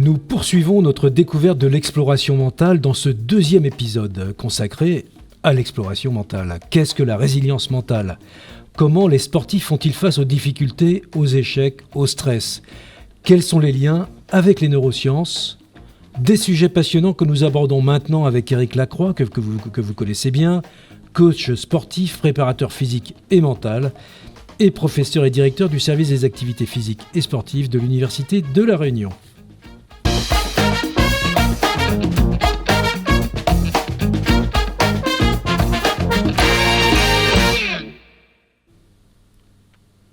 Nous poursuivons notre découverte de l'exploration mentale dans ce deuxième épisode consacré à l'exploration mentale. Qu'est-ce que la résilience mentale ? Comment les sportifs font-ils face aux difficultés, aux échecs, au stress ? Quels sont les liens avec les neurosciences ? Des sujets passionnants que nous abordons maintenant avec Éric Lacroix, que vous connaissez bien, coach sportif, préparateur physique et mental, et professeur et directeur du service des activités physiques et sportives de l'Université de La Réunion.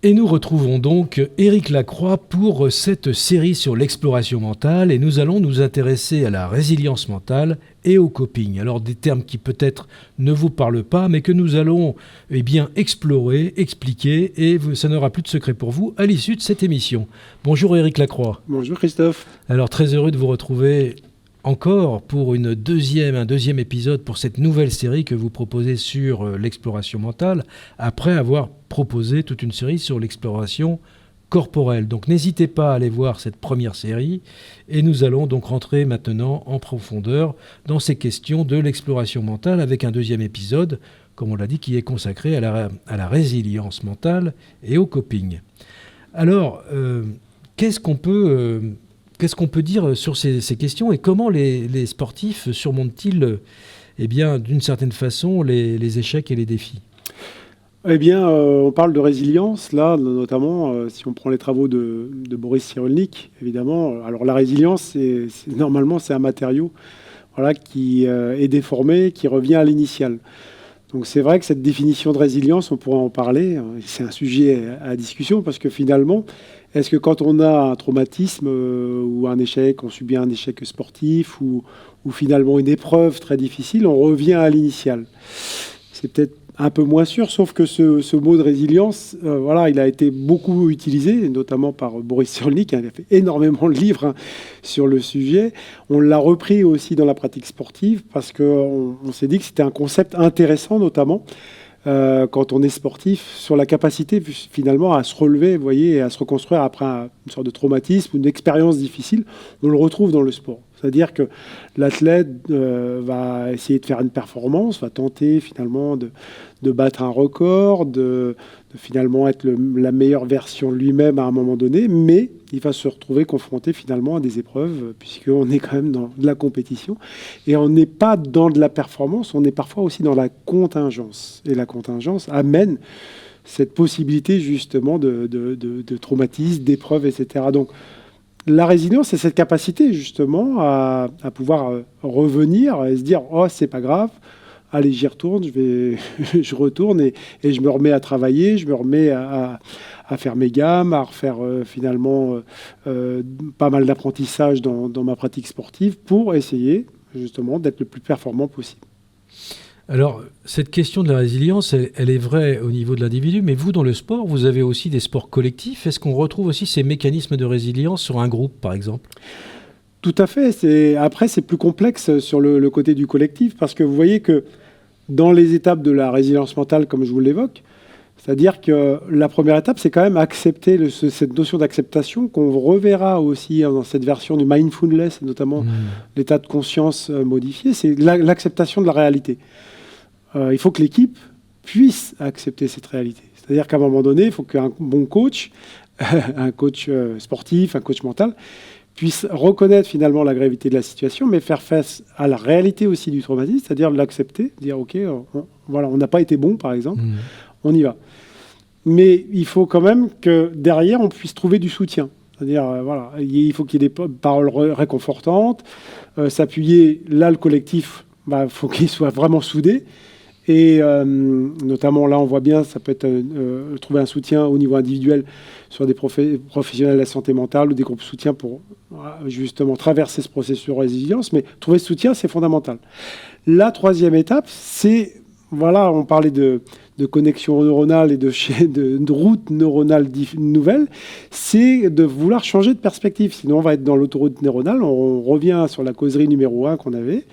Et nous retrouvons donc Éric Lacroix pour cette série sur l'exploration mentale et nous allons nous intéresser à la résilience mentale et au coping. Alors des termes qui peut-être ne vous parlent pas mais que nous allons explorer, expliquer et ça n'aura plus de secret pour vous à l'issue de cette émission. Bonjour Éric Lacroix. Bonjour Christophe. Alors très heureux de vous retrouver encore pour un deuxième épisode pour cette nouvelle série que vous proposez sur l'exploration mentale, après avoir proposé toute une série sur l'exploration corporelle. Donc n'hésitez pas à aller voir cette première série et nous allons donc rentrer maintenant en profondeur dans ces questions de l'exploration mentale avec un deuxième épisode, comme on l'a dit, qui est consacré à la résilience mentale et au coping. Alors, qu'est-ce qu'on peut dire sur ces questions et comment les sportifs surmontent-ils, d'une certaine façon, les échecs et les défis ? On parle de résilience, là, notamment, si on prend les travaux de Boris Cyrulnik, évidemment. Alors, la résilience, normalement, c'est un matériau qui est déformé, qui revient à l'initial. Donc, c'est vrai que cette définition de résilience, on pourrait en parler. C'est un sujet à discussion parce que finalement, est-ce que quand on a un traumatisme ou un échec, on subit un échec sportif ou finalement une épreuve très difficile, on revient à l'initial ? C'est peut-être un peu moins sûr, sauf que ce mot de résilience, il a été beaucoup utilisé, notamment par Boris Cyrulnik, il a fait énormément de livres sur le sujet. On l'a repris aussi dans la pratique sportive parce qu'on s'est dit que c'était un concept intéressant, notamment quand on est sportif, sur la capacité finalement à se relever, vous voyez, et à se reconstruire après une sorte de traumatisme, une expérience difficile. On le retrouve dans le sport. C'est-à-dire que l'athlète va essayer de faire une performance, va tenter finalement de battre un record, de finalement être la meilleure version de lui-même à un moment donné, mais il va se retrouver confronté finalement à des épreuves, puisqu'on est quand même dans de la compétition. Et on n'est pas dans de la performance, on est parfois aussi dans la contingence. Et la contingence amène cette possibilité justement de traumatisme, d'épreuves, etc. Donc, la résilience, c'est cette capacité justement à pouvoir revenir et se dire « Oh, c'est pas grave, allez, j'y retourne, je retourne et je me remets à travailler, je me remets à faire mes gammes, à refaire finalement pas mal d'apprentissage dans ma pratique sportive pour essayer justement d'être le plus performant possible. » Alors, cette question de la résilience, elle est vraie au niveau de l'individu, mais vous, dans le sport, vous avez aussi des sports collectifs. Est-ce qu'on retrouve aussi ces mécanismes de résilience sur un groupe, par exemple ? Tout à fait. Après, c'est plus complexe sur le côté du collectif, parce que vous voyez que dans les étapes de la résilience mentale, comme je vous l'évoque, c'est-à-dire que la première étape, c'est quand même accepter cette notion d'acceptation qu'on reverra aussi dans cette version du mindfulness, notamment l'état de conscience modifié, c'est l'acceptation de la réalité. Il faut que l'équipe puisse accepter cette réalité. C'est-à-dire qu'à un moment donné, il faut qu'un bon coach, un coach sportif, un coach mental, puisse reconnaître finalement la gravité de la situation, mais faire face à la réalité aussi du traumatisme, c'est-à-dire l'accepter, dire « Ok, on n'a pas été bon, par exemple, on y va ». Mais il faut quand même que derrière, on puisse trouver du soutien. C'est-à-dire, il faut qu'il y ait des paroles réconfortantes, s'appuyer. Là, le collectif, faut qu'il soit vraiment soudé. Et notamment, là, on voit bien, ça peut être trouver un soutien au niveau individuel sur des professionnels de la santé mentale ou des groupes de soutien pour justement traverser ce processus de résilience. Mais trouver ce soutien, c'est fondamental. La troisième étape, c'est, on parlait de connexion neuronale et de route neuronale nouvelle, c'est de vouloir changer de perspective. Sinon, on va être dans l'autoroute neuronale, on revient sur la causerie numéro 1 qu'on avait.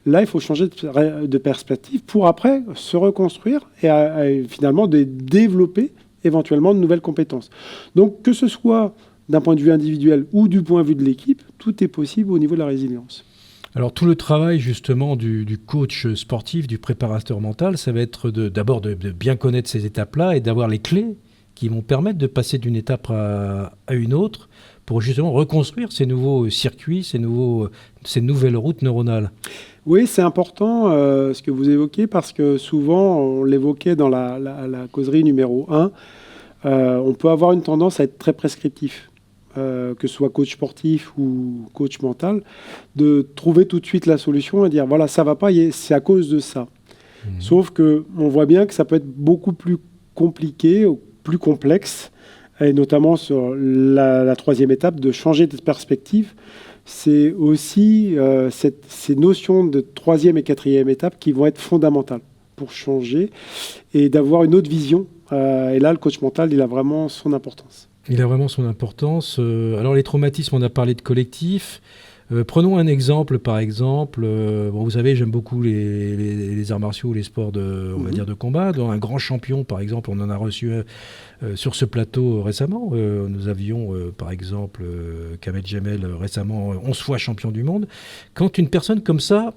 Là, il faut changer de perspective pour après se reconstruire et finalement de développer éventuellement de nouvelles compétences. Donc, que ce soit d'un point de vue individuel ou du point de vue de l'équipe, tout est possible au niveau de la résilience. Alors tout le travail justement du coach sportif, du préparateur mental, ça va être d'abord de bien connaître ces étapes-là et d'avoir les clés qui vont permettre de passer d'une étape à une autre pour justement reconstruire ces nouveaux circuits, ces nouvelles routes neuronales. Oui, c'est important ce que vous évoquez parce que souvent, on l'évoquait dans la causerie numéro 1, on peut avoir une tendance à être très prescriptif. Que ce soit coach sportif ou coach mental, de trouver tout de suite la solution et dire voilà, ça va pas, c'est à cause de ça. Sauf qu'on voit bien que ça peut être beaucoup plus compliqué, plus complexe, et notamment sur la troisième étape, de changer de perspective. C'est aussi ces notions de troisième et quatrième étape qui vont être fondamentales pour changer et d'avoir une autre vision. Et là, le coach mental, il a vraiment son importance. Il a vraiment son importance. Alors les traumatismes, on a parlé de collectif. Prenons un exemple, par exemple. Vous savez, j'aime beaucoup les arts martiaux, les sports on va dire de combat. Dans un grand champion, par exemple, on en a reçu sur ce plateau récemment. Nous avions, par exemple, Kamel Jamel, récemment 11 fois champion du monde. Quand une personne comme ça,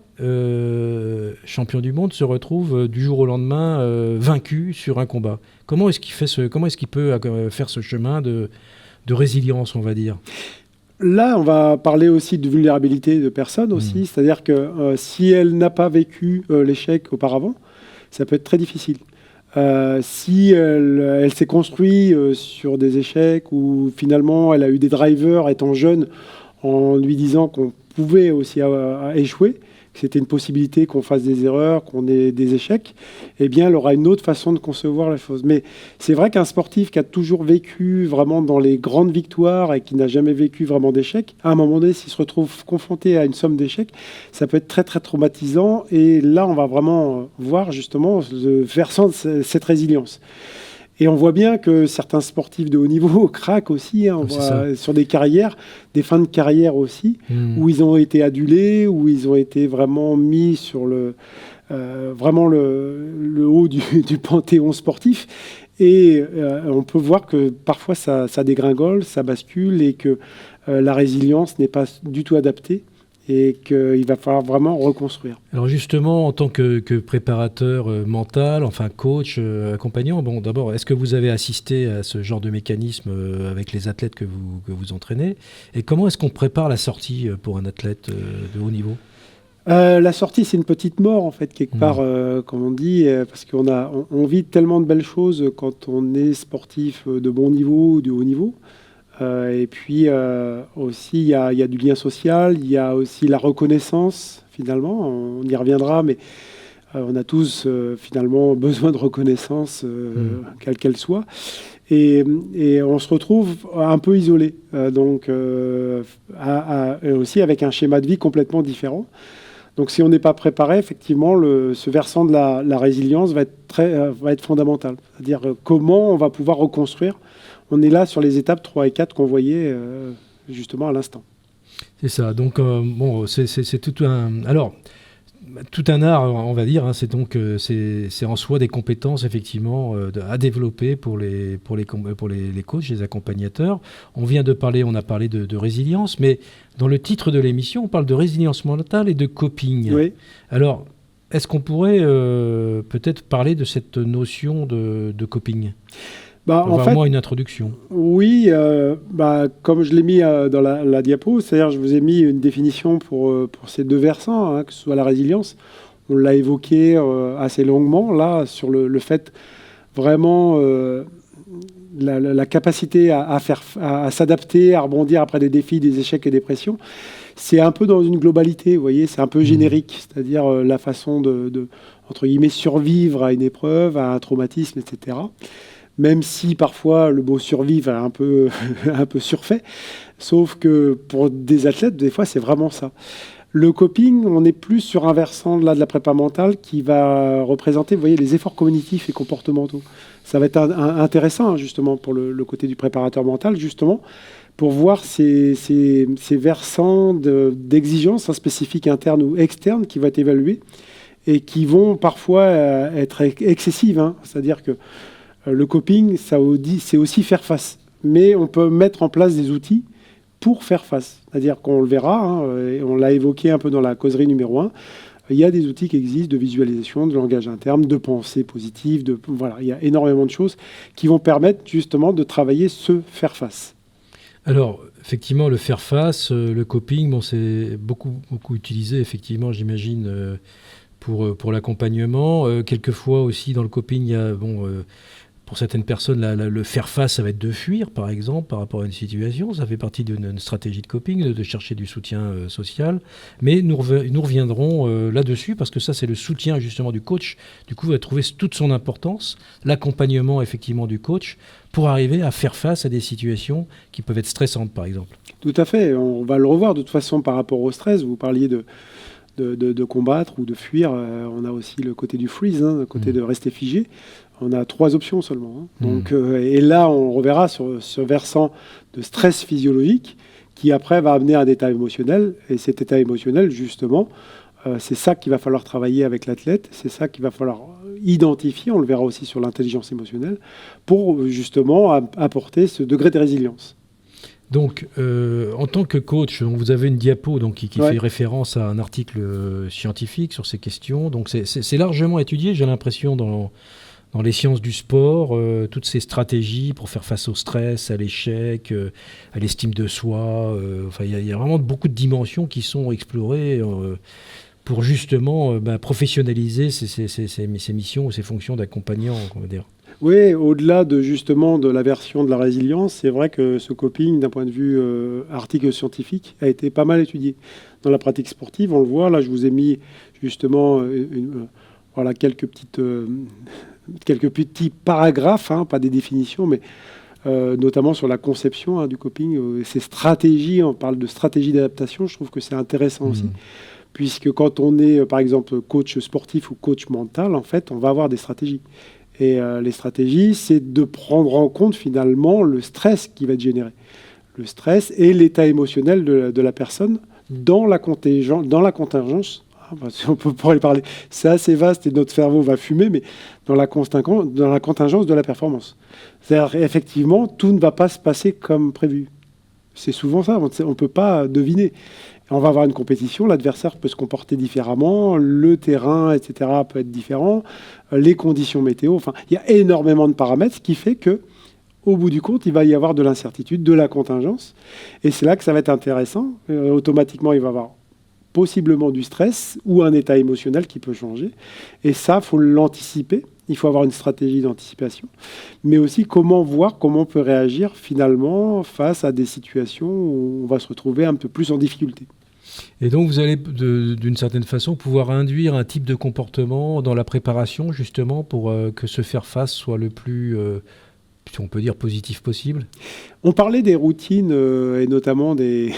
champion du monde, se retrouve du jour au lendemain vaincu sur un combat, comment est-ce qu'il peut faire ce chemin de résilience, on va dire ? Là, on va parler aussi de vulnérabilité de personnes aussi, c'est-à-dire que si elle n'a pas vécu l'échec auparavant, ça peut être très difficile. Si elle s'est construite sur des échecs ou finalement elle a eu des drivers étant jeune en lui disant qu'on pouvait aussi échouer, que c'était une possibilité qu'on fasse des erreurs, qu'on ait des échecs, eh bien, elle aura une autre façon de concevoir la chose. Mais c'est vrai qu'un sportif qui a toujours vécu vraiment dans les grandes victoires et qui n'a jamais vécu vraiment d'échecs, à un moment donné, s'il se retrouve confronté à une somme d'échecs, ça peut être très, très traumatisant. Et là, on va vraiment voir justement le versant de cette résilience. Et on voit bien que certains sportifs de haut niveau craquent aussi, on voit sur des carrières, des fins de carrière aussi, où ils ont été adulés, où ils ont été vraiment mis sur le haut du panthéon sportif. Et on peut voir que parfois ça dégringole, ça bascule et que la résilience n'est pas du tout adaptée. Et qu'il va falloir vraiment reconstruire. Alors justement, en tant que préparateur mental, enfin coach, accompagnant, bon, d'abord, est-ce que vous avez assisté à ce genre de mécanisme avec les athlètes que vous entraînez ? Et comment est-ce qu'on prépare la sortie pour un athlète de haut niveau ? La sortie, c'est une petite mort, en fait, quelque part, comme on dit, parce qu'on vit tellement de belles choses quand on est sportif de bon niveau ou de haut niveau. Et puis aussi, il y a du lien social, il y a aussi la reconnaissance, finalement. On y reviendra, mais on a tous, finalement, besoin de reconnaissance, quelle qu'elle soit. Et on se retrouve un peu isolé, donc aussi avec un schéma de vie complètement différent. Donc si on n'est pas préparé, effectivement, ce versant de la résilience va être fondamental. C'est-à-dire comment on va pouvoir reconstruire. On est là sur les étapes 3 et 4 qu'on voyait justement à l'instant. C'est ça. Donc, c'est tout un... Alors, tout un art, on va dire. C'est en soi des compétences, effectivement, à développer pour les coachs, les accompagnateurs. On a parlé de résilience, mais dans le titre de l'émission, on parle de résilience mentale et de coping. Oui. Alors, est-ce qu'on pourrait peut-être parler de cette notion de coping ? En fait, moins une introduction. Oui, comme je l'ai mis dans la diapo, c'est-à-dire je vous ai mis une définition pour ces deux versants, que ce soit la résilience. On l'a évoqué assez longuement, là, sur le fait vraiment la capacité à s'adapter, à rebondir après des défis, des échecs et des pressions. C'est un peu dans une globalité, vous voyez, c'est un peu générique, c'est-à-dire la façon de, entre guillemets, survivre à une épreuve, à un traumatisme, etc. Même si parfois le mot survivre est un peu surfait, sauf que pour des athlètes, des fois, c'est vraiment ça. Le coping, on est plus sur un versant de la prépa mentale qui va représenter, vous voyez, les efforts cognitifs et comportementaux. Ça va être intéressant, justement, pour le côté du préparateur mental, justement, pour voir ces versants d'exigence spécifiques internes ou externes qui vont être évalués et qui vont parfois être excessives. C'est-à-dire que le coping, c'est aussi faire face. mais on peut mettre en place des outils pour faire face. C'est-à-dire qu'on le verra, et on l'a évoqué un peu dans la causerie numéro 1, il y a des outils qui existent de visualisation, de langage interne, de pensée positive, voilà, il y a énormément de choses qui vont permettre justement de travailler ce faire face. Alors, effectivement, le faire face, le coping, bon, c'est beaucoup utilisé, effectivement, j'imagine, pour l'accompagnement. Quelquefois aussi, dans le coping, il y a, pour certaines personnes, le faire face, ça va être de fuir, par exemple, par rapport à une situation. Ça fait partie d'une stratégie de coping, de chercher du soutien social. Mais nous reviendrons là-dessus, parce que ça, c'est le soutien, justement, du coach. Du coup, va trouver toute son importance, l'accompagnement, effectivement, du coach, pour arriver à faire face à des situations qui peuvent être stressantes, par exemple. Tout à fait. On va le revoir, de toute façon, par rapport au stress. Vous parliez de combattre ou de fuir. On a aussi le côté du freeze, le côté de rester figé. On a 3 options seulement. Donc, et là, on reverra sur ce versant de stress physiologique qui, après, va amener à un état émotionnel. Et cet état émotionnel, justement, c'est ça qu'il va falloir travailler avec l'athlète. C'est ça qu'il va falloir identifier. On le verra aussi sur l'intelligence émotionnelle pour, justement, apporter ce degré de résilience. Donc, en tant que coach, vous avez une diapo qui fait référence à un article scientifique sur ces questions. Donc, c'est largement étudié, j'ai l'impression, dans les sciences du sport, toutes ces stratégies pour faire face au stress, à l'échec, à l'estime de soi. Il y a vraiment beaucoup de dimensions qui sont explorées pour justement professionnaliser ces missions ou ces fonctions d'accompagnant, on va dire. Oui, au-delà justement de la version de la résilience, c'est vrai que ce coping, d'un point de vue article scientifique, a été pas mal étudié. Dans la pratique sportive, on le voit, là je vous ai mis justement quelques petits paragraphes, pas des définitions, mais notamment sur la conception du coping, ces stratégies, on parle de stratégie d'adaptation, je trouve que c'est intéressant aussi. Puisque quand on est, par exemple, coach sportif ou coach mental, en fait, on va avoir des stratégies. Et les stratégies, c'est de prendre en compte finalement le stress qui va être généré. Le stress et l'état émotionnel de la personne dans la contingence. On peut pas y parler. C'est assez vaste et notre cerveau va fumer, mais dans la contingence de la performance. C'est-à-dire, effectivement, tout ne va pas se passer comme prévu. C'est souvent ça, on ne peut pas deviner. On va avoir une compétition, l'adversaire peut se comporter différemment, le terrain, etc. peut être différent, les conditions météo, il y a énormément de paramètres, ce qui fait que, au bout du compte, il va y avoir de l'incertitude, de la contingence, et c'est là que ça va être intéressant. Automatiquement, il va y avoir possiblement du stress ou un état émotionnel qui peut changer, et ça, il faut l'anticiper. Il faut avoir une stratégie d'anticipation, mais aussi comment on peut réagir finalement face à des situations où on va se retrouver un peu plus en difficulté. Et donc vous allez d'une certaine façon pouvoir induire un type de comportement dans la préparation justement pour que ce faire face soit le plus, si on peut dire, positif possible. On parlait des routines et notamment des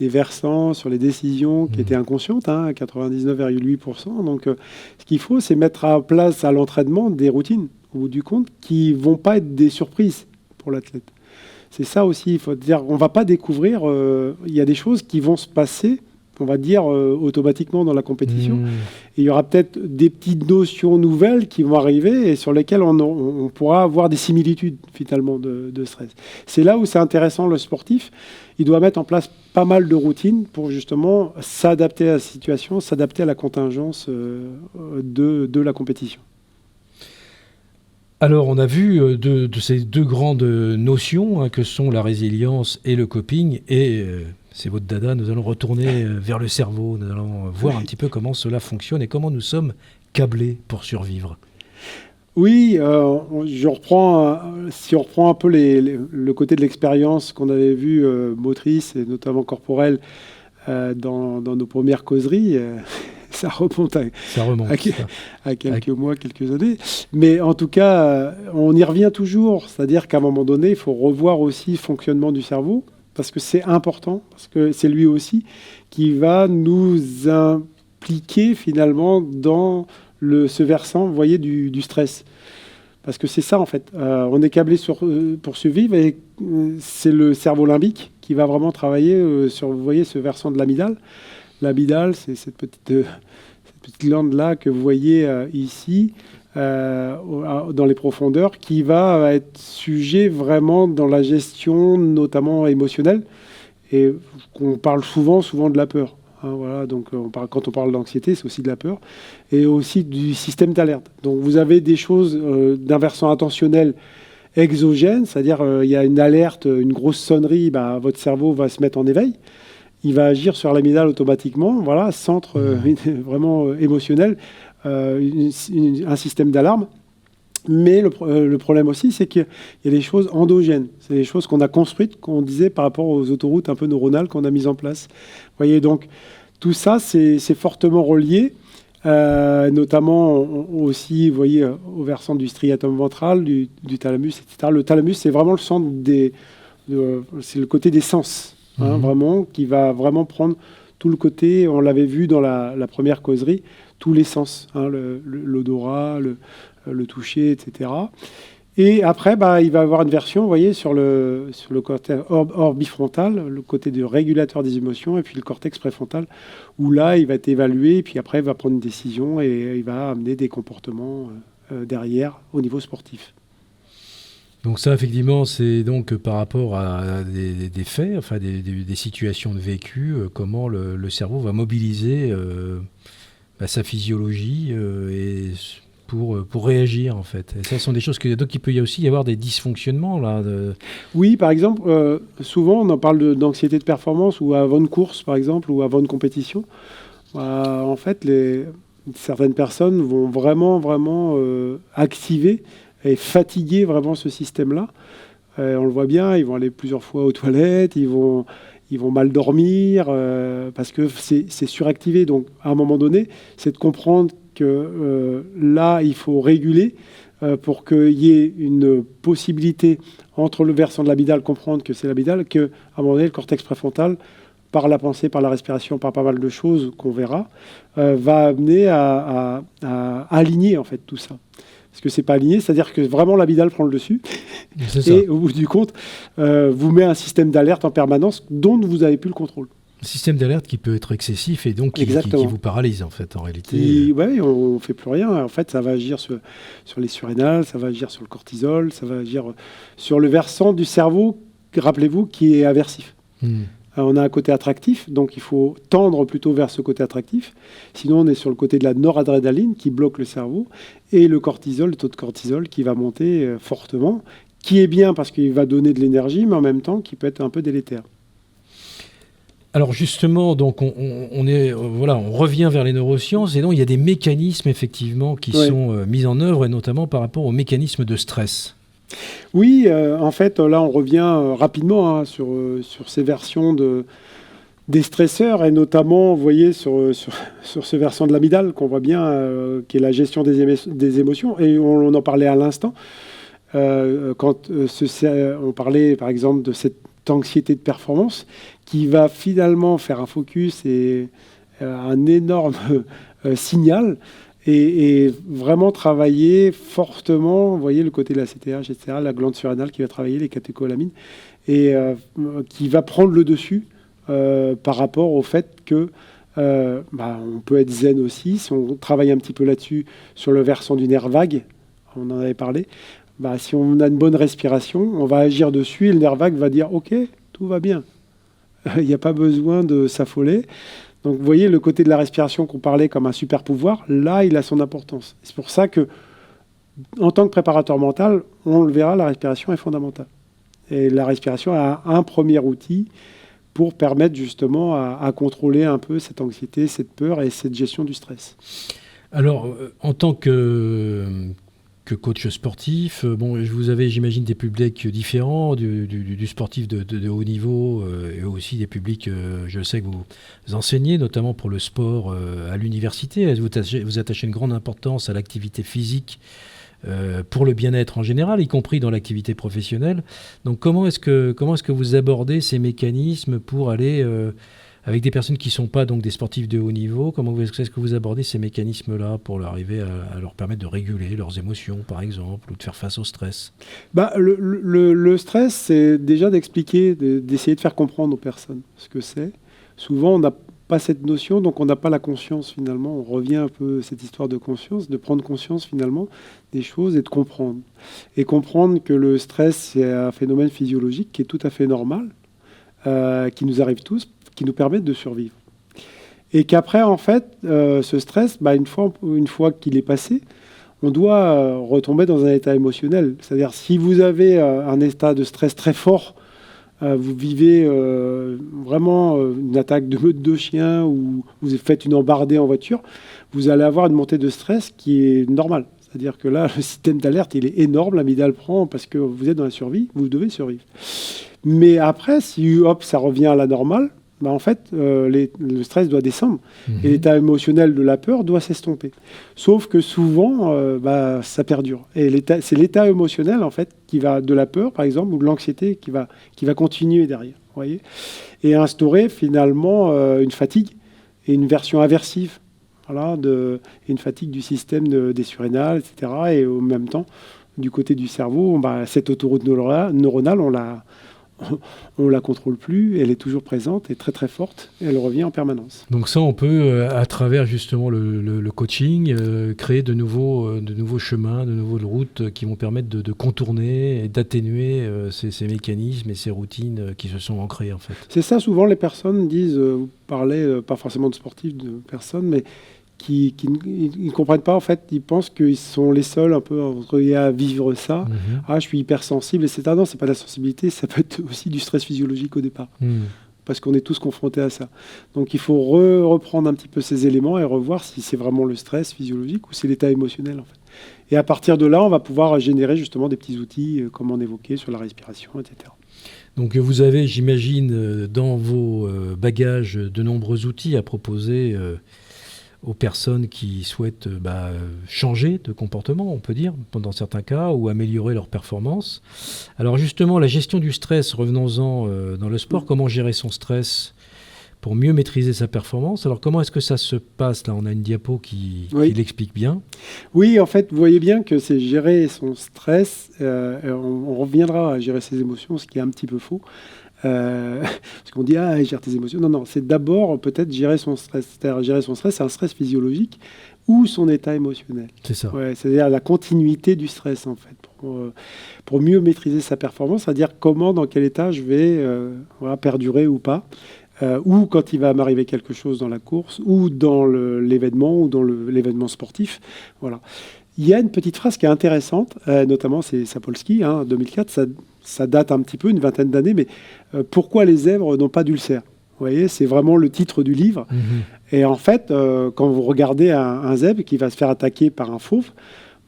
versants sur les décisions qui étaient inconscientes, 99,8%. Donc, ce qu'il faut, c'est mettre en place à l'entraînement des routines, au bout du compte, qui ne vont pas être des surprises pour l'athlète. C'est ça aussi, il faut dire, on ne va pas découvrir, il y a des choses qui vont se passer, on va dire, automatiquement dans la compétition. Et il y aura peut-être des petites notions nouvelles qui vont arriver et sur lesquelles on pourra avoir des similitudes, finalement, de stress. C'est là où c'est intéressant, le sportif. Il doit mettre en place pas mal de routines pour, justement, s'adapter à la situation, s'adapter à la contingence de la compétition. Alors, on a vu de ces 2 grandes notions que sont la résilience et le coping, et c'est votre dada, nous allons retourner vers le cerveau, nous allons voir un petit peu comment cela fonctionne et comment nous sommes câblés pour survivre. Oui, si on reprend un peu le côté de l'expérience qu'on avait vu motrice et notamment corporelle dans nos premières causeries, ça remonte à quelques mois, quelques années. Mais en tout cas, on y revient toujours. C'est-à-dire qu'à un moment donné, il faut revoir aussi le fonctionnement du cerveau, parce que c'est important, parce que c'est lui aussi qui va nous impliquer finalement dans ce versant, vous voyez, du stress. Parce que c'est ça, en fait. On est câblé pour survivre et c'est le cerveau limbique qui va vraiment travailler sur, vous voyez, ce versant de l'amygdale. L'amygdale, c'est cette petite glande-là que vous voyez ici, dans les profondeurs, qui va être sujet vraiment dans la gestion, notamment émotionnelle, et qu'on parle souvent de la peur. Voilà, donc quand on parle d'anxiété, c'est aussi de la peur, et aussi du système d'alerte. Donc vous avez des choses d'un versant attentionnel exogène, c'est-à-dire il y a une alerte, une grosse sonnerie, votre cerveau va se mettre en éveil, il va agir sur l'amygdale automatiquement, voilà, centre vraiment émotionnel, un système d'alarme. Mais le problème aussi, c'est qu'il y a des choses endogènes. C'est des choses qu'on a construites, qu'on disait par rapport aux autoroutes un peu neuronales qu'on a mises en place. Vous voyez, donc tout ça, c'est fortement relié, notamment aussi, vous voyez, au versant du striatum ventral, du thalamus, etc. Le thalamus, c'est vraiment le centre c'est le côté des sens, vraiment, qui va vraiment prendre tout le côté, on l'avait vu dans la première causerie, tous les sens, l'odorat, le toucher, etc. Et après, il va y avoir une version, vous voyez, sur le cortex orbifrontal, le côté du régulateur des émotions, et puis le cortex préfrontal, où là, il va être évalué, et puis après, il va prendre une décision, et il va amener des comportements derrière, au niveau sportif. Donc ça, effectivement, c'est donc par rapport à des faits, enfin des situations de vécu, comment le cerveau va mobiliser sa physiologie et pour réagir, en fait. Et ça sont des choses donc il peut y aussi y avoir des dysfonctionnements, là. Oui, par exemple, souvent, on en parle d'anxiété de performance, ou avant une course, par exemple, ou avant une compétition. En fait, certaines personnes vont vraiment activer et fatiguer vraiment ce système-là. On le voit bien, ils vont aller plusieurs fois aux toilettes, ils vont mal dormir, parce que c'est suractivé. Donc, à un moment donné, c'est de comprendre que là, il faut réguler pour qu'il y ait une possibilité entre le versant de l'amygdale, comprendre que c'est l'amygdale, qu'à un moment donné, le cortex préfrontal, par la pensée, par la respiration, par pas mal de choses qu'on verra, va amener à aligner en fait tout ça. Parce que c'est pas aligné, c'est-à-dire que vraiment l'amygdale prend le dessus. Et au bout du compte, vous met un système d'alerte en permanence dont vous n'avez plus le contrôle. Un système d'alerte qui peut être excessif et donc qui vous paralyse en fait, en réalité. Oui, on ne fait plus rien. En fait, ça va agir sur les surrénales, ça va agir sur le cortisol, ça va agir sur le versant du cerveau, rappelez-vous, qui est aversif. On a un côté attractif, donc il faut tendre plutôt vers ce côté attractif. Sinon, on est sur le côté de la noradrénaline qui bloque le cerveau et le cortisol, le taux de cortisol qui va monter fortement, qui est bien parce qu'il va donner de l'énergie, mais en même temps qui peut être un peu délétère. Alors justement, donc on revient vers les neurosciences et donc il y a des mécanismes effectivement qui sont mis en œuvre et notamment par rapport aux mécanismes de stress. Oui, en fait, là, on revient rapidement sur ces versions des stresseurs et notamment, vous voyez, sur ce versant de l'amygdale qu'on voit bien, qui est la gestion des émotions. Et on en parlait à l'instant, quand on parlait, par exemple, de cette anxiété de performance qui va finalement faire un focus et un énorme signal. Et vraiment travailler fortement, vous voyez, le côté de la CTH, etc., la glande surrénale qui va travailler les catécholamines et qui va prendre le dessus par rapport au fait que on peut être zen aussi. Si on travaille un petit peu là-dessus, sur le versant du nerf vague, on en avait parlé, si on a une bonne respiration, on va agir dessus et le nerf vague va dire « Ok, tout va bien, il n'y a pas besoin de s'affoler ». Donc, vous voyez, le côté de la respiration qu'on parlait comme un super pouvoir, là, il a son importance. C'est pour ça que, en tant que préparateur mental, on le verra, la respiration est fondamentale. Et la respiration a un premier outil pour permettre justement à contrôler un peu cette anxiété, cette peur et cette gestion du stress. Alors, en tant que coach sportif, vous avez, j'imagine, des publics différents, du sportif de haut niveau et aussi des publics, je sais que vous enseignez, notamment pour le sport à l'université. Vous attachez une grande importance à l'activité physique pour le bien-être en général, y compris dans l'activité professionnelle. Donc comment est-ce que vous abordez ces mécanismes pour aller avec des personnes qui ne sont pas donc des sportifs de haut niveau? Comment est-ce que vous abordez ces mécanismes-là pour arriver à leur permettre de réguler leurs émotions, par exemple, ou de faire face au stress? Le stress, c'est déjà d'expliquer, d'essayer de faire comprendre aux personnes ce que c'est. Souvent, on n'a pas cette notion, donc on n'a pas la conscience finalement. On revient un peu à cette histoire de conscience, de prendre conscience finalement des choses et de comprendre. Et comprendre que le stress, c'est un phénomène physiologique qui est tout à fait normal, qui nous arrive tous, qui nous permet de survivre. Et qu'après, en fait, ce stress, une fois qu'il est passé, on doit retomber dans un état émotionnel. C'est-à-dire, si vous avez un état de stress très fort, vous vivez vraiment une attaque de meute de chiens ou vous faites une embardée en voiture, vous allez avoir une montée de stress qui est normale. C'est-à-dire que là, le système d'alerte, il est énorme, l'amygdale prend parce que vous êtes dans la survie, vous devez survivre. Mais après, si hop, ça revient à la normale, en fait, le stress doit descendre et l'état émotionnel de la peur doit s'estomper. Sauf que souvent, ça perdure. Et c'est l'état émotionnel, en fait, qui va de la peur, par exemple, ou de l'anxiété, qui va continuer derrière, voyez, et instaurer finalement une fatigue et une version aversive, voilà, une fatigue du système des surrénales, etc. Et au même temps, du côté du cerveau, cette autoroute neuronale, on la contrôle plus, elle est toujours présente et très très forte, et elle revient en permanence. Donc ça, on peut, à travers justement le coaching, créer de nouveaux chemins, de nouvelles routes qui vont permettre de contourner et d'atténuer ces mécanismes et ces routines qui se sont ancrées en fait. C'est ça, souvent les personnes disent, vous parlez pas forcément de sportifs, de personnes, mais qui ne comprennent pas, en fait, ils pensent qu'ils sont les seuls un peu à vivre ça. Je suis hypersensible, etc. Non, c'est pas de la sensibilité, ça peut être aussi du stress physiologique au départ, parce qu'on est tous confrontés à ça. Donc il faut reprendre un petit peu ces éléments et revoir si c'est vraiment le stress physiologique ou c'est l'état émotionnel, en fait. Et à partir de là, on va pouvoir générer justement des petits outils, comme on évoquait, sur la respiration, etc. Donc vous avez, j'imagine, dans vos bagages de nombreux outils à proposer aux personnes qui souhaitent changer de comportement, on peut dire, dans certains cas, ou améliorer leur performance. Alors justement, la gestion du stress, revenons-en dans le sport, comment gérer son stress pour mieux maîtriser sa performance. Alors comment est-ce que ça se passe? Là, on a une diapo qui l'explique bien. Oui, en fait, vous voyez bien que c'est gérer son stress, on reviendra à gérer ses émotions, ce qui est un petit peu faux. Parce qu'on dit, gère tes émotions. Non, c'est d'abord peut-être gérer son stress. C'est-à-dire, gérer son stress, c'est un stress physiologique ou son état émotionnel. C'est ça. C'est-à-dire la continuité du stress, en fait, pour mieux maîtriser sa performance, c'est-à-dire comment, dans quel état je vais perdurer ou pas, ou quand il va m'arriver quelque chose dans la course, ou dans l'événement, ou dans l'événement sportif. Voilà. Il y a une petite phrase qui est intéressante, notamment c'est Sapolsky, 2004, ça date un petit peu, une vingtaine d'années, mais pourquoi les zèbres n'ont pas d'ulcère? Vous voyez, c'est vraiment le titre du livre. Et en fait, quand vous regardez un zèbre qui va se faire attaquer par un fauve,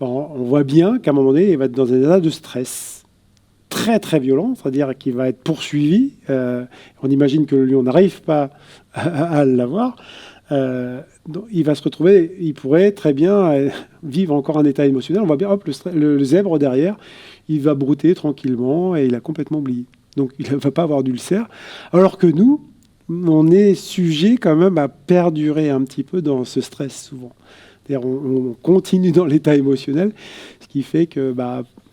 on voit bien qu'à un moment donné, il va être dans un état de stress très très violent, c'est-à-dire qu'il va être poursuivi. On imagine que le lion n'arrive pas à l'avoir. Il va se retrouver, il pourrait très bien vivre encore un état émotionnel. On voit bien, le zèbre derrière, il va brouter tranquillement et il a complètement oublié. Donc il ne va pas avoir d'ulcère. Alors que nous, on est sujet quand même à perdurer un petit peu dans ce stress souvent. C'est-à-dire on continue dans l'état émotionnel, ce qui fait que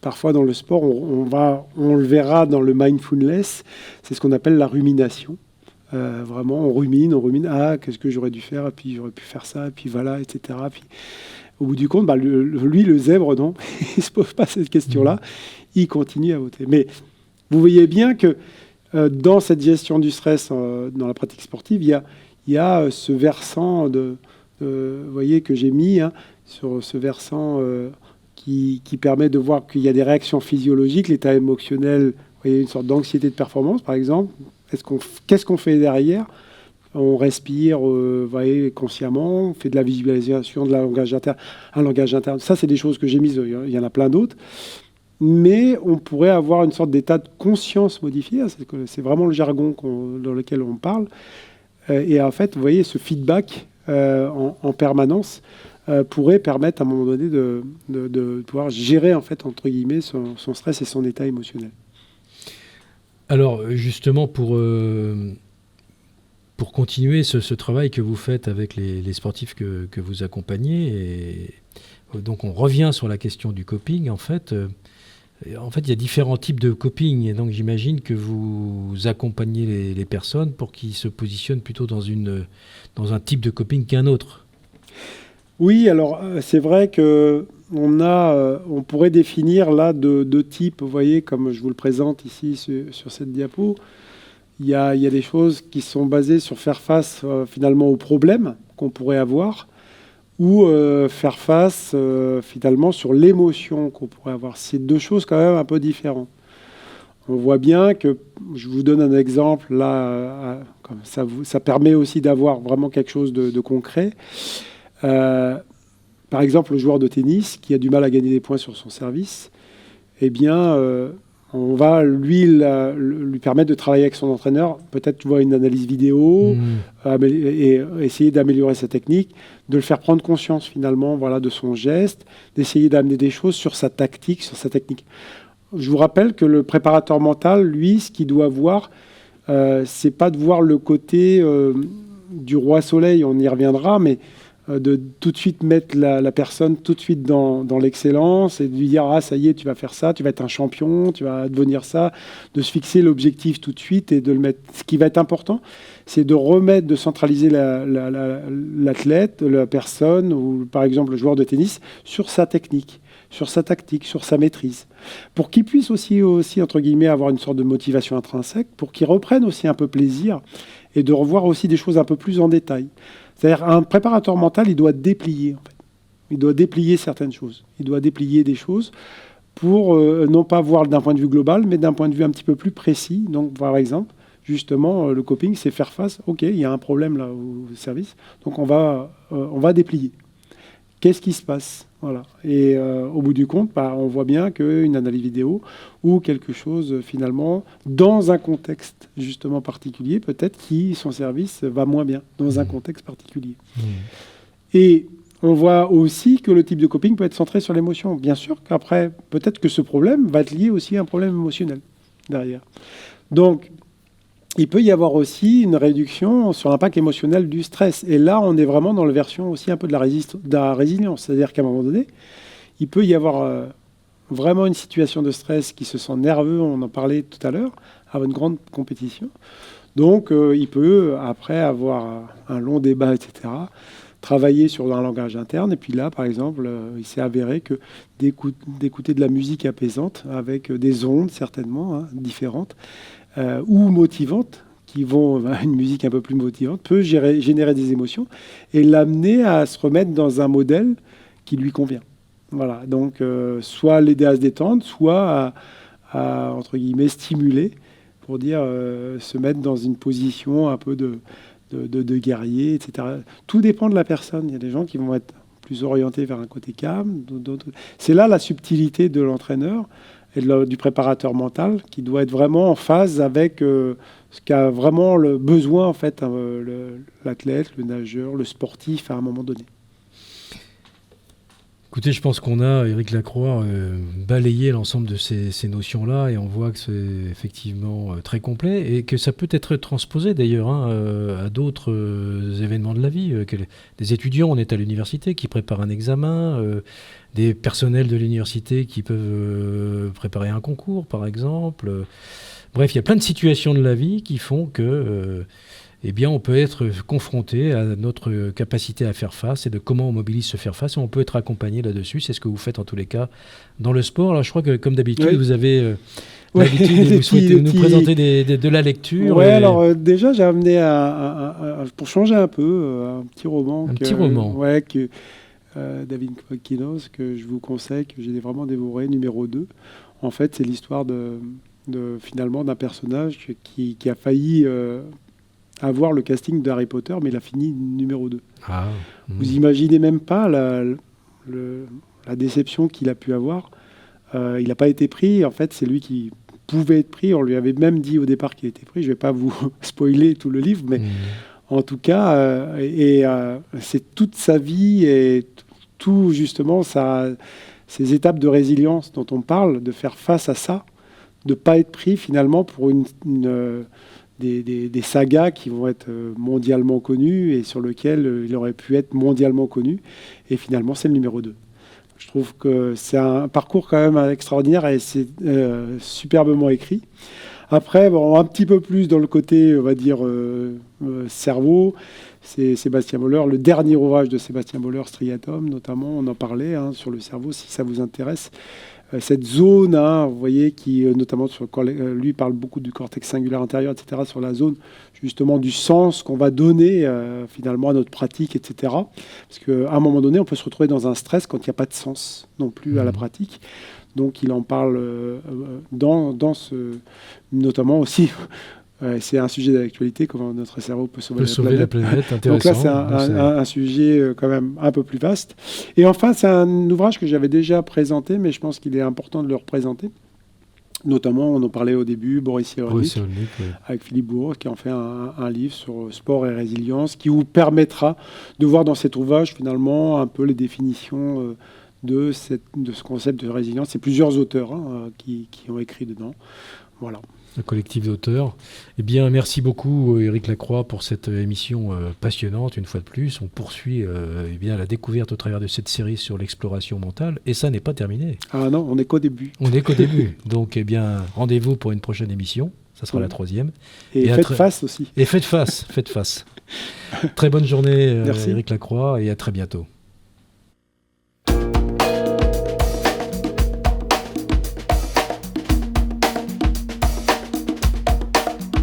parfois dans le sport, on le verra dans le mindfulness, c'est ce qu'on appelle la rumination. Vraiment, on rumine, qu'est-ce que j'aurais dû faire, et puis j'aurais pu faire ça, et puis voilà, etc. Puis, au bout du compte, le zèbre, non, il ne se pose pas cette question-là, il continue à voter. Mais vous voyez bien que dans cette gestion du stress, dans la pratique sportive, il y a ce versant voyez, que j'ai mis, sur ce versant qui permet de voir qu'il y a des réactions physiologiques, l'état émotionnel, vous voyez, une sorte d'anxiété de performance, par exemple. Qu'est-ce qu'on fait derrière? On respire, voyez, consciemment, on fait de la visualisation, un langage interne. Ça, c'est des choses que j'ai mises, il y en a plein d'autres. Mais on pourrait avoir une sorte d'état de conscience modifié. C'est vraiment le jargon dans lequel on parle. Et en fait, vous voyez, ce feedback en permanence pourrait permettre à un moment donné de pouvoir gérer, en fait, entre guillemets, son stress et son état émotionnel. Alors, justement, pour continuer ce travail que vous faites avec les sportifs que vous accompagnez, et donc on revient sur la question du coping, en fait, En fait, il y a différents types de coping, et donc j'imagine que vous accompagnez les personnes pour qu'ils se positionnent plutôt dans un type de coping qu'un autre. Oui, alors c'est vrai que on pourrait définir là deux types, vous voyez, comme je vous le présente ici sur cette diapo. Il y a des choses qui sont basées sur faire face finalement aux problèmes qu'on pourrait avoir, ou faire face finalement sur l'émotion qu'on pourrait avoir. C'est deux choses quand même un peu différentes. On voit bien que, je vous donne un exemple, là, comme ça permet aussi d'avoir vraiment quelque chose de concret. Par exemple, le joueur de tennis qui a du mal à gagner des points sur son service, eh bien, on va lui permettre de travailler avec son entraîneur, peut-être tu vois une analyse vidéo, et essayer d'améliorer sa technique, de le faire prendre conscience finalement, voilà, de son geste, d'essayer d'amener des choses sur sa tactique, sur sa technique. Je vous rappelle que le préparateur mental, lui, ce qu'il doit voir, c'est pas de voir le côté du roi soleil, on y reviendra, mais de tout de suite mettre la personne tout de suite dans l'excellence et de lui dire « Ah, ça y est, tu vas faire ça, tu vas être un champion, tu vas devenir ça », de se fixer l'objectif tout de suite et de le mettre. Ce qui va être important, c'est de remettre, de centraliser l'athlète, la personne, ou par exemple le joueur de tennis, sur sa technique, sur sa tactique, sur sa maîtrise, pour qu'il puisse aussi, entre guillemets, avoir une sorte de motivation intrinsèque, pour qu'il reprenne aussi un peu plaisir et de revoir aussi des choses un peu plus en détail. C'est-à-dire un préparateur mental, il doit déplier, en fait. Il doit déplier certaines choses. Il doit déplier des choses pour non pas voir d'un point de vue global, mais d'un point de vue un petit peu plus précis. Donc, par exemple, justement, le coping, c'est faire face. OK, il y a un problème là au service, donc on va déplier. Qu'est-ce qui se passe? Voilà. Et au bout du compte, on voit bien qu'une analyse vidéo ou quelque chose, finalement, dans un contexte justement particulier, peut-être qui, son service, va moins bien, dans un contexte particulier. Et on voit aussi que le type de coping peut être centré sur l'émotion. Bien sûr qu'après, peut-être que ce problème va être lié aussi à un problème émotionnel derrière. Donc, il peut y avoir aussi une réduction sur l'impact émotionnel du stress. Et là, on est vraiment dans la version aussi un peu de la résilience. C'est-à-dire qu'à un moment donné, il peut y avoir vraiment une situation de stress qui se sent nerveux, on en parlait tout à l'heure, à une grande compétition. Donc, il peut, après avoir un long débat, etc., travailler sur un langage interne. Et puis là, par exemple, il s'est avéré que d'écouter de la musique apaisante, avec des ondes certainement différentes, ou motivantes, qui vont une musique un peu plus motivante, peut générer des émotions et l'amener à se remettre dans un modèle qui lui convient. Voilà, donc soit l'aider à se détendre, soit à entre guillemets, stimuler, pour dire se mettre dans une position un peu de guerrier, etc. Tout dépend de la personne. Il y a des gens qui vont être plus orientés vers un côté calme, d'autres. C'est là la subtilité de l'entraîneur et du préparateur mental qui doit être vraiment en phase avec ce qu'a vraiment le besoin, en fait, l'athlète, le nageur, le sportif à un moment donné. Écoutez, je pense qu'on a, Éric Lacroix, balayé l'ensemble de ces notions-là et on voit que c'est effectivement très complet et que ça peut être transposé d'ailleurs à d'autres événements de la vie. Des étudiants, on est à l'université, qui préparent un examen, des personnels de l'université qui peuvent préparer un concours, par exemple. Bref, il y a plein de situations de la vie qui font que... eh bien, on peut être confronté à notre capacité à faire face et de comment on mobilise se faire face. Et on peut être accompagné là-dessus. C'est ce que vous faites en tous les cas dans le sport. Alors, je crois que, comme d'habitude, oui. vous avez l'habitude de vous souhaiter nous présenter de la lecture. Oui, alors déjà, j'ai amené, pour changer un peu, un petit roman. Que David Kinos, que je vous conseille, que j'ai vraiment dévoré, numéro 2. En fait, c'est l'histoire finalement d'un personnage qui a failli... avoir le casting d'Harry Potter, mais il a fini numéro 2. Vous imaginez même pas la déception qu'il a pu avoir. Il n'a pas été pris. En fait, c'est lui qui pouvait être pris. On lui avait même dit au départ qu'il était pris. Je ne vais pas vous spoiler tout le livre, mais en tout cas, c'est toute sa vie et tout justement ces étapes de résilience dont on parle, de faire face à ça, de ne pas être pris finalement pour des sagas qui vont être mondialement connues et sur lesquelles il aurait pu être mondialement connu. Et finalement, c'est le numéro 2. Je trouve que c'est un parcours quand même extraordinaire et c'est superbement écrit. Après, bon, un petit peu plus dans le côté, on va dire, cerveau, c'est Sébastien Boller, le dernier ouvrage de Sébastien Boller, Striatum, notamment, on en parlait sur le cerveau, si ça vous intéresse. Cette zone, vous voyez, qui notamment, lui parle beaucoup du cortex singulaire antérieur, etc., sur la zone justement du sens qu'on va donner finalement à notre pratique, etc. Parce qu'à un moment donné, on peut se retrouver dans un stress quand il n'y a pas de sens non plus à la pratique. Donc il en parle dans ce... Notamment aussi, c'est un sujet d'actualité, comment notre cerveau peut sauver la planète. Donc là, c'est un sujet quand même un peu plus vaste. Et enfin, c'est un ouvrage que j'avais déjà présenté, mais je pense qu'il est important de le représenter. Notamment, on en parlait au début, Boris Cyrulnik, avec Philippe Bourg, qui en fait un livre sur sport et résilience, qui vous permettra de voir dans cet ouvrage, finalement, un peu les définitions de ce concept de résilience. C'est plusieurs auteurs qui ont écrit dedans. Voilà. Un collectif d'auteurs. Eh bien, merci beaucoup, Éric Lacroix, pour cette émission passionnante, une fois de plus. On poursuit eh bien, la découverte au travers de cette série sur l'exploration mentale. Et ça n'est pas terminé. Ah non, on n'est qu'au début. On n'est qu'au début. Donc, eh bien, rendez-vous pour une prochaine émission. Ça sera la 3e. Et faites face aussi. Et faites face. Très bonne journée, Éric Lacroix, et à très bientôt.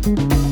Thank you.